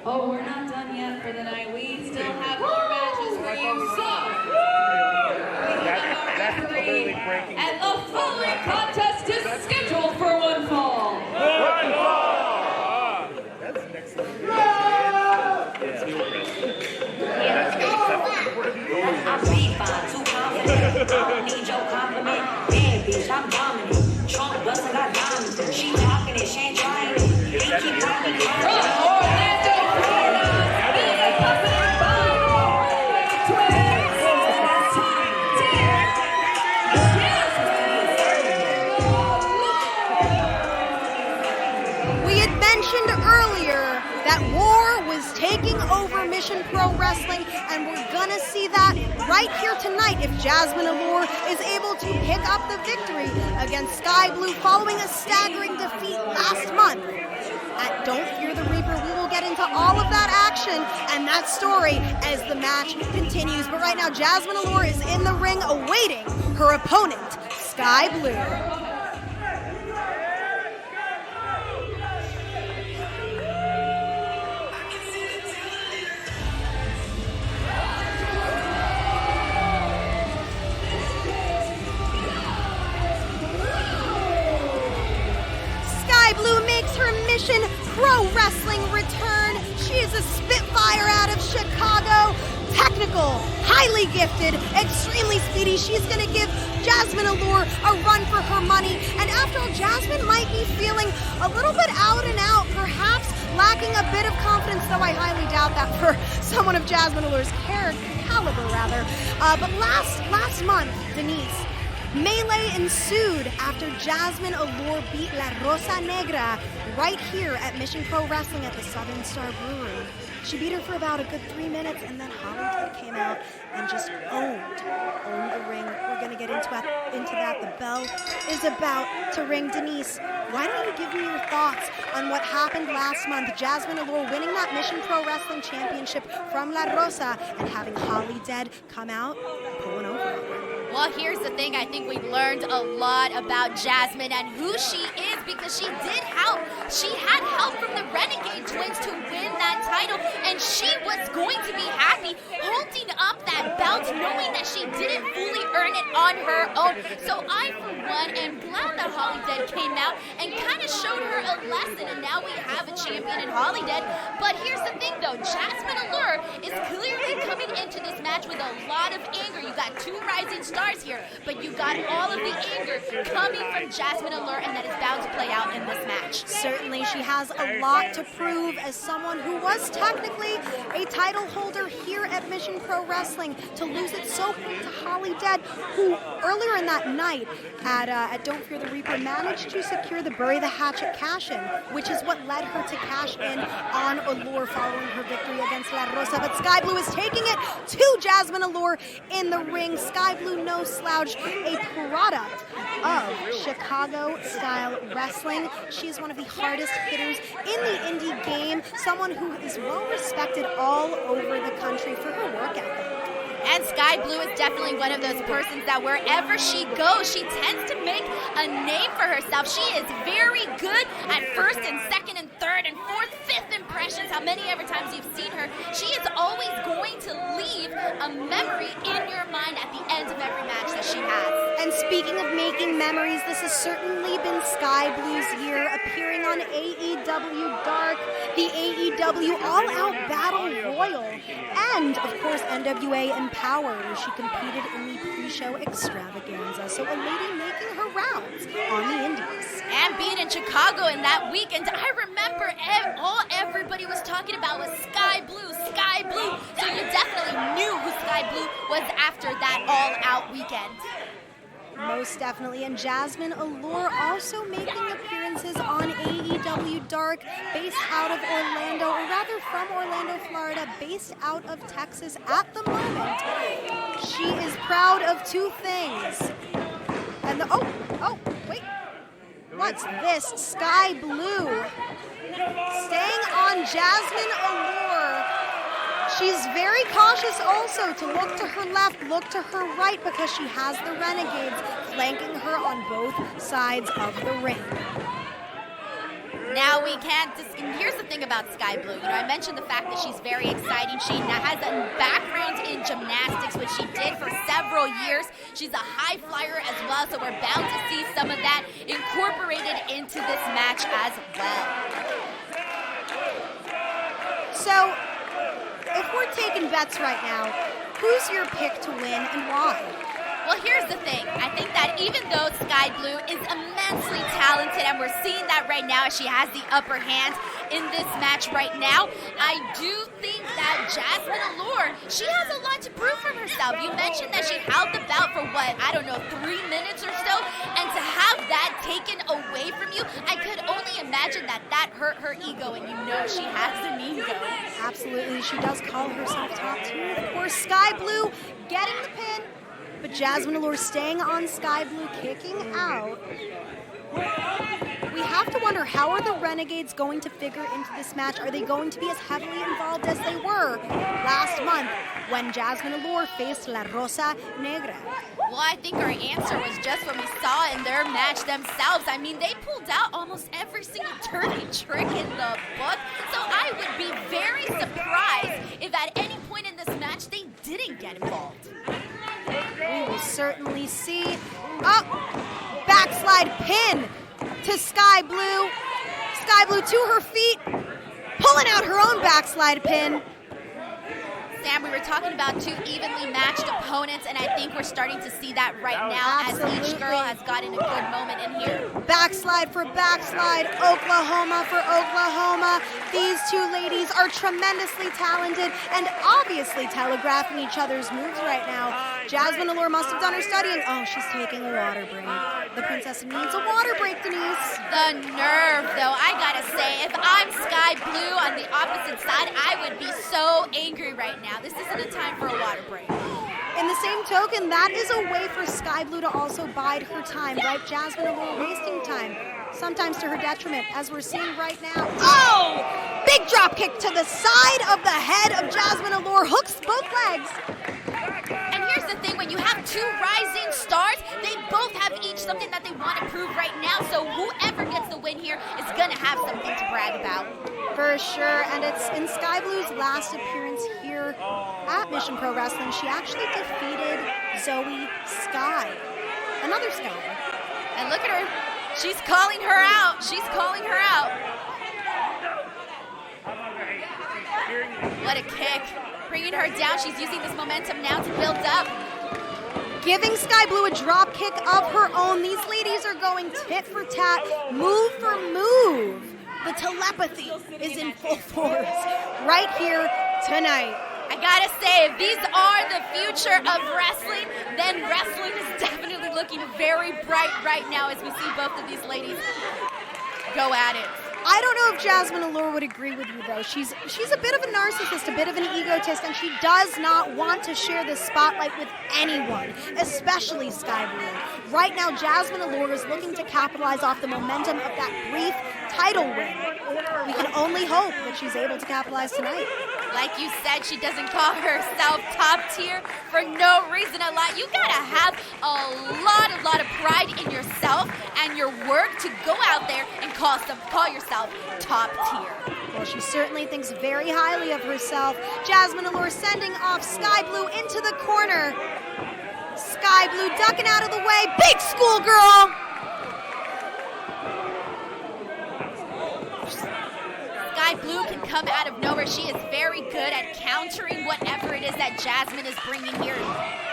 Oh, we're not done yet for the night. We still have more matches for you. So, we have our referee, and the following contest is scheduled for one fall. One fall! That's next level. I'm beat by too confident. I don't need your compliment. Damn, bitch, I'm dominant. Trump bustin', got diamonds. She talking it, she ain't trying it. He keep talking it. From Orlando, Florida, being accompanied by twins, dear Jazmin. We had mentioned earlier that War was taking over Mission Pro Wrestling, and we're gonna see that right here tonight if Jazmin Allure is able to pick up the victory against Skye Blue following a staggering defeat last month. At Don't Fear the Reaper, we will get into all of that action and that story as the match continues. But right now, Jazmin Allure is in the ring awaiting her opponent, Skye Blue. Blue makes her Mission Pro Wrestling return. She is a Spitfire out of Chicago. Technical, highly gifted, extremely speedy. She's going to give Jazmin Allure a run for her money. And after all, Jazmin might be feeling a little bit out and out, perhaps lacking a bit of confidence, though I highly doubt that for someone of Jazmin Allure's caliber, rather. But last month, Denise, melee ensued after Jazmin Allure beat La Rosa Negra right here at Mission Pro Wrestling at the Southern Star Brewery. She beat her for about a good 3 minutes, and then Holly came out and just owned the ring. We're going to get into that. The bell is about to ring. Denise, why don't you give me your thoughts on what happened last month? Jazmin Allure winning that Mission Pro Wrestling Championship from La Rosa and having Holly Dead come out pulling over on her. Well, here's the thing. I think we learned a lot about Jazmin and who she is because she did help. She had help from the Renegade Twins to win that title, and she was going to be happy holding up that belt knowing that she didn't fully earn it on her own. So I, for one, am glad that Holly Dead came out and kind of showed her a lesson, and now we have a champion in Holly Dead. But here's the thing, though. Jazmin Allure is clearly coming into this match with a lot of anger. You got two rising stars here, but you got all of the anger coming from Jazmin Allure, and that is bound to play out in this match. Certainly, she has a lot to prove as someone who was technically a title holder here at Mission Pro Wrestling. To lose it so quick to Holly Dead, who earlier in that night at Don't Fear the Reaper managed to secure the Bury the Hatchet cash-in, which is what led her to cash in on Allure following her victory against La Rosa. But Skye Blue is taking it to Jazmin Allure in the ring. Skye Blue, no slouch, a product of Chicago-style wrestling. She is one of the hardest hitters in the indie game, someone who is well respected all over the country for her work ethic. And Skye Blue is definitely one of those persons that wherever she goes, she tends to make a name for herself. She is very good at first and second and third and fourth, fifth impressions, how many ever times you've seen her. She is always going to leave a memory in your mind at the end of every match that she has. And speaking of making memories, this has certainly been Skye Blue's year, appearing on AEW Dark, the AEW All-Out Battle Royal, and, of course, NWA Empower, where she competed in the pre-show extravaganza. So a lady making her rounds on the indies. And being in Chicago in that weekend, I remember all everybody was talking about was Skye Blue, Skye Blue. So you definitely knew who Skye Blue was after that all-out weekend. Most definitely, and Jazmin Allure also making appearances on AEW Dark, based out of Orlando, or rather from Orlando, Florida, based out of Texas at the moment. She is proud of two things. And wait. What's this? Skye Blue staying on Jazmin Allure. She's very cautious also to look to her left, look to her right, because she has the Renegades flanking her on both sides of the ring. Now we can't, and here's the thing about Skye Blue. You know, I mentioned the fact that she's very exciting. She now has a background in gymnastics, which she did for several years. She's a high flyer as well, so we're bound to see some of that incorporated into this match as well. So, if we're taking bets right now, who's your pick to win and why? Well, here's the thing. I think that even though Skye Blue is immensely talented, and we're seeing that right now as she has the upper hand in this match right now, I do think that Jazmin Allure, she has a lot to prove for herself. You mentioned that she held the belt for what, I don't know, 3 minutes or so, and to have that taken away from you, I could only imagine that that hurt her ego, and you know she has an ego. Absolutely, she does call herself top tier. Of course, Skye Blue getting the pin, but Jazmin Allure staying on Skye Blue, kicking out. We have to wonder, how are the Renegades going to figure into this match? Are they going to be as heavily involved as they were last month when Jazmin Allure faced La Rosa Negra? Well, I think our answer was just what we saw in their match themselves. I mean, they pulled out almost every single dirty trick in the book. So I would be very surprised if at any point in this match they didn't get involved. We will certainly see. Oh, backslide pin to Skye Blue. Skye Blue to her feet, pulling out her own backslide pin. Sam, we were talking about two evenly matched opponents, and I think we're starting to see that right now. Absolutely. As each girl has gotten a good moment in here. Backslide for backslide, Oklahoma for Oklahoma. These two ladies are tremendously talented and obviously telegraphing each other's moves right now. Jazmin Allure must have done her studying. Oh, she's taking a water break. The princess needs a water break, Denise. The nerve, though, I gotta say, if I'm Skye Blue on the opposite side, I would be so angry right now. This isn't a time for a water break. In the same token, that is a way for Skye Blue to also bide her time, right? Jazmin Allure wasting time, sometimes to her detriment, as we're seeing right now. Oh! Big drop kick to the side of the head of Jazmin Allure, hooks both legs. And here's the thing, when you have two rising stars, they both have each something that they want to prove right now, so whoever gets the win here is gonna have something to brag about. For sure, and it's in Skye Blue's last appearance here at Mission Pro Wrestling. She actually defeated Zoe Skye, another Skye. And look at her, she's calling her out, she's calling her out. What a kick, bringing her down. She's using this momentum now to build up. Giving Skye Blue a drop kick of her own. These ladies are going tit for tat, move for move. The telepathy is in full force right here tonight. I gotta say, if these are the future of wrestling, then wrestling is definitely looking very bright right now as we see both of these ladies go at it. I don't know if Jazmin Allure would agree with you, though. She's a bit of a narcissist, a bit of an egotist, and she does not want to share the spotlight with anyone, especially Skye Blue. Right now, Jazmin Allure is looking to capitalize off the momentum of that brief title win. We can only hope that she's able to capitalize tonight. Like you said, she doesn't call herself top tier for no reason. You gotta have a lot of pride in yourself and your work to go out there and call yourself top tier. Well, she certainly thinks very highly of herself. Jazmin Allure sending off Skye Blue into the corner. Skye Blue ducking out of the way. Big schoolgirl. Skye Blue can come out of nowhere. She is very good at countering whatever it is that Jazmin is bringing here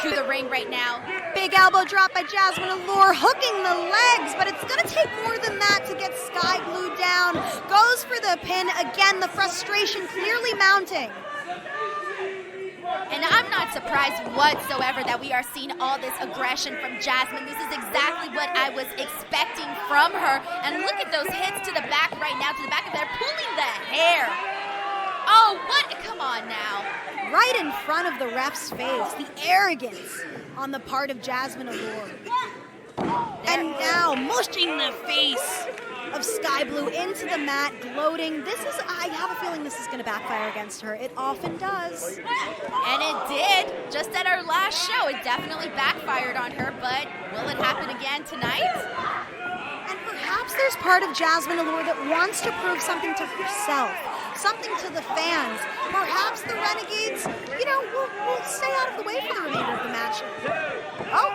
to the ring right now. Big elbow drop by Jazmin Allure, hooking the legs, but it's going to take more than that to get Skye Blue down. Goes for the pin. Again, the frustration clearly mounting. And I'm not surprised whatsoever that we are seeing all this aggression from Jazmin. This is exactly what I was expecting from her. And look at those hits to the back right now, to the back of there, pulling the hair. Oh, what? Come on now. Right in front of the ref's face, the arrogance on the part of Jazmin Allure. And now, mushing the face of Skye Blue into the mat, gloating. I have a feeling this is going to backfire against her. It often does. And it did. Just at our last show, it definitely backfired on her, but will it happen again tonight? And perhaps perhaps there's part of Jazmin Allure that wants to prove something to herself, something to the fans. Perhaps the Renegades, will stay out of the way for the remainder of the match. Oh,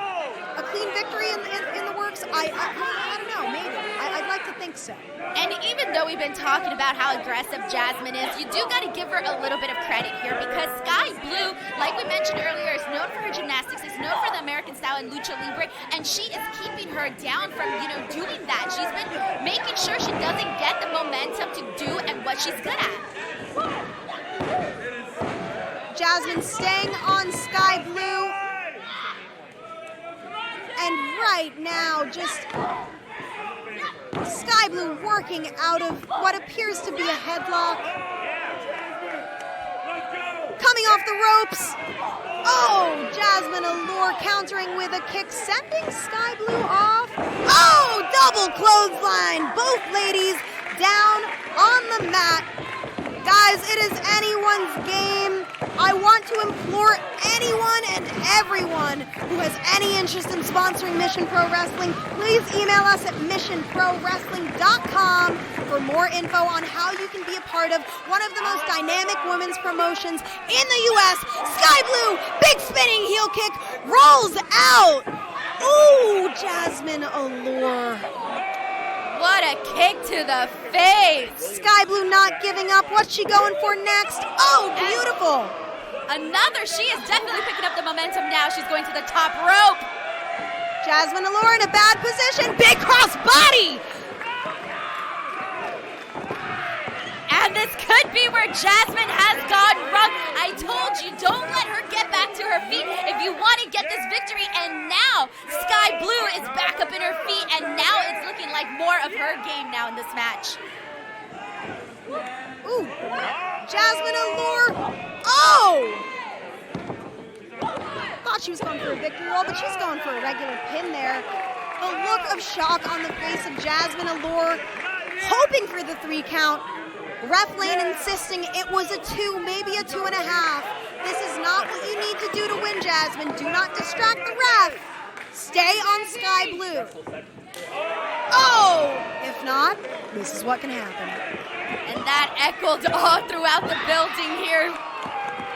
a clean victory in the works? I don't know, maybe. I'd like to think so. And even though we've been talking about how aggressive Jazmin is, you do got to give her a little bit of credit here because Skye Blue, like we mentioned earlier, is known for her gymnastics, is known for the American style and lucha libre, and she is keeping her down from, doing that. She's been making sure she doesn't get the momentum to do and what she's good at. Jazmin staying on Skye Blue. And right now, just Skye Blue working out of what appears to be a headlock. Coming off the ropes. Oh, Jazmin Allure countering with a kick, sending Skye Blue off. Oh, double clothesline. Both ladies down on the mat. Guys, it is anyone's game. I want to implore anyone and everyone who has any interest in sponsoring Mission Pro Wrestling, please email us at missionprowrestling.com for more info on how you can be a part of one of the most dynamic women's promotions in the U.S. Skye Blue, big spinning heel kick, rolls out. Ooh, Jazmin Allure. What a kick to the face. Skye Blue not giving up. What's she going for next? Oh, beautiful. She is definitely picking up the momentum now. She's going to the top rope. Jazmin Allure in a bad position. Big cross body. And this could be where Jazmin has gone wrong. I told you, don't let her get back to her feet if you want to get this victory. And now Skye Blue is back up in her feet, and now it's looking like more of her game now in this match. Ooh, Jazmin Allure. Oh! Thought she was going for a victory roll, but she's going for a regular pin there. The look of shock on the face of Jazmin Allure, hoping for the 3 count. Ref Lane insisting it was a 2, maybe a 2.5. This is not what you need to do to win, Jazmin. Do not distract the ref. Stay on Skye Blue. Oh! If not, this is what can happen. And that echoed all throughout the building here.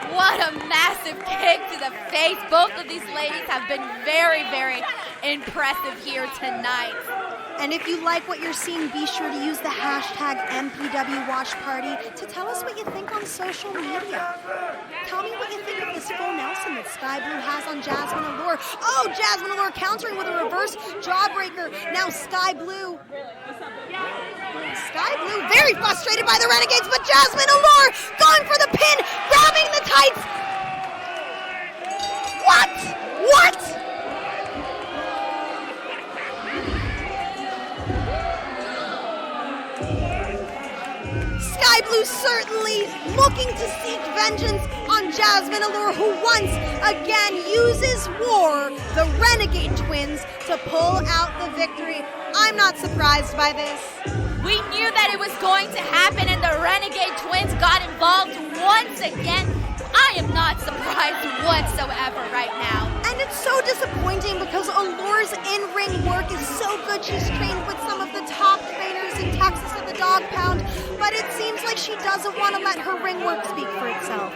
What a massive kick to the face. Both of these ladies have been very, very impressive here tonight. And if you like what you're seeing, be sure to use the hashtag MPWWatchParty to tell us what you think on social media. Tell me what you think of this full Nelson that Skye Blue has on Jazmin Allure. Oh, Jazmin Allure countering with a reverse jawbreaker. Now Skye Blue. Skye Blue very frustrated by the Renegades, but Jazmin Allure going for the pin, grabbing the tights. What? Skye Blue certainly looking to seek vengeance on Jazmin Allure, who once again uses War, the Renegade Twins, to pull out the victory. I'm not surprised by this. We knew that it was going to happen, and the Renegade Twins got involved once again. I am not surprised whatsoever right now. And it's so disappointing because Allure's in-ring work is so good. She's trained with some of the top trainers in Texas at the Dog Pound, but it seems like she doesn't want to let her ring work speak for itself.